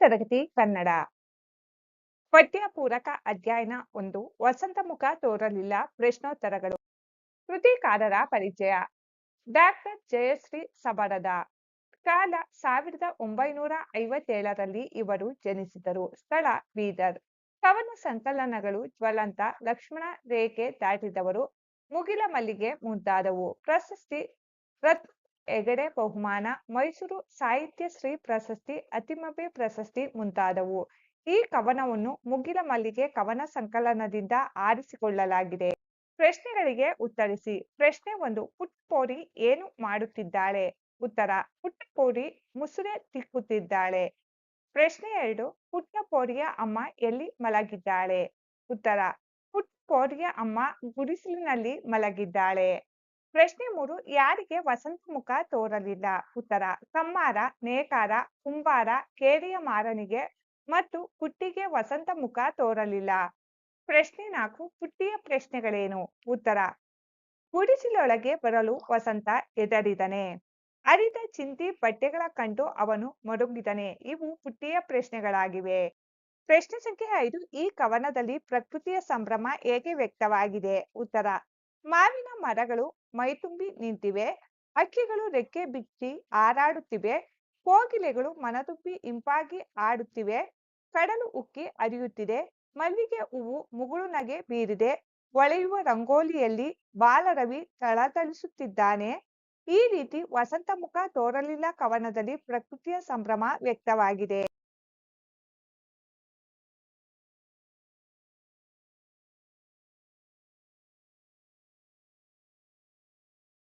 ತರಗತಿ ಕನ್ನಡ ಪಠ್ಯ ಪೂರಕ ಅಧ್ಯಯನ 1 ವಸಂತ ಮುಖ ತೋರಲಿಲ್ಲ ಪ್ರಶ್ನೋತ್ತರಗಳು. ಕೃತಿಕಾರರ ಪರಿಚಯ. ಡಾಕ್ಟರ್ ಜಯಶ್ರೀ ಸಬರದ. ಕಾಲ 1957ರಲ್ಲಿ ಇವರು ಜನಿಸಿದರು. ಸ್ಥಳ ಬೀದರ್. ಕವನ ಸಂಕಲನಗಳು ಜ್ವಲಂತ, ಲಕ್ಷ್ಮಣ ರೇಖೆ ದಾಟಿದವರು, ಮುಗಿಲ ಮಲ್ಲಿಗೆ ಮುಂತಾದವು. ಪ್ರಶಸ್ತಿ: ರತ್ನ ಹೆಗಡೆ ಬಹುಮಾನ, ಮೈಸೂರು ಸಾಹಿತ್ಯ ಶ್ರೀ ಪ್ರಶಸ್ತಿ, ಅತಿಮಬ್ಬೆ ಪ್ರಶಸ್ತಿ ಮುಂತಾದವು. ಈ ಕವನವನ್ನು ಮುಗಿಲ ಮಲ್ಲಿಗೆ ಕವನ ಸಂಕಲನದಿಂದ ಆರಿಸಿಕೊಳ್ಳಲಾಗಿದೆ. ಪ್ರಶ್ನೆಗಳಿಗೆ ಉತ್ತರಿಸಿ. ಪ್ರಶ್ನೆ 1: ಪುಟ್ಟ ಪೋರಿ ಏನು ಮಾಡುತ್ತಿದ್ದಾಳೆ? ಉತ್ತರ: ಪುಟ್ಟ ಪೋರಿ ಮುಸುರೆ ತಿಕ್ಕುತ್ತಿದ್ದಾಳೆ. ಪ್ರಶ್ನೆ 2: ಪುಟ್ಟ ಪೋರಿಯ ಅಮ್ಮ ಎಲ್ಲಿ ಮಲಗಿದ್ದಾಳೆ? ಉತ್ತರ: ಪುಟ್ಟ ಪೋರಿಯ ಅಮ್ಮ ಗುಡಿಸಲಿನಲ್ಲಿ ಮಲಗಿದ್ದಾಳೆ. ಪ್ರಶ್ನೆ 3: ಯಾರಿಗೆ ವಸಂತ ಮುಖ ತೋರಲಿಲ್ಲ? ಉತ್ತರ: ಕಮ್ಮಾರ, ನೇಕಾರ, ಕುಂಬಾರ, ಕೇರಿಯ ಮಾರನಿಗೆ ಮತ್ತು ಪುಟ್ಟಿಗೆ ವಸಂತ ಮುಖ ತೋರಲಿಲ್ಲ. ಪ್ರಶ್ನೆ 4: ಪುಟ್ಟಿಯ ಪ್ರಶ್ನೆಗಳೇನು? ಉತ್ತರ: ಗುಡಿಸಲೊಳಗೆ ಬರಲು ವಸಂತ ಹೆದರಿದನೆ. ಹರಿದ ಚಿಂದಿ ಬಟ್ಟೆಗಳ ಕಂಡು ಅವನು ಮರುಗಿದನೆ. ಇವು ಪುಟ್ಟಿಯ ಪ್ರಶ್ನೆಗಳಾಗಿವೆ. ಪ್ರಶ್ನೆ ಸಂಖ್ಯೆ 5: ಈ ಕವನದಲ್ಲಿ ಪ್ರಕೃತಿಯ ಸಂಭ್ರಮ ಹೇಗೆ ವ್ಯಕ್ತವಾಗಿದೆ? ಉತ್ತರ: ಮಾವಿನ ಮರಗಳು ಮೈತುಂಬಿ ನಿಂತಿವೆ, ಹಕ್ಕಿಗಳು ರೆಕ್ಕೆ ಬಿಚ್ಚಿ ಹಾರಾಡುತ್ತಿವೆ, ಕೋಗಿಲೆಗಳು ಮನತುಂಬಿ ಇಂಪಾಗಿ ಹಾಡುತ್ತಿವೆ, ಕಡಲು ಉಕ್ಕಿ ಹರಿಯುತ್ತಿದೆ, ಮಲ್ಲಿಗೆ ಹೂವು ಮುಗುಳು ನಗೆ ಬೀರಿದೆ, ಹೊಳೆಯುವ ರಂಗೋಲಿಯಲ್ಲಿ ಬಾಲರವಿ ಥಳಥಳಿಸುತ್ತಿದ್ದಾನೆ. ಈ ರೀತಿ ವಸಂತ ಮುಖ ತೋರಲಿಲ್ಲ ಕವನದಲ್ಲಿ ಪ್ರಕೃತಿಯ ಸಂಭ್ರಮ ವ್ಯಕ್ತವಾಗಿದೆ.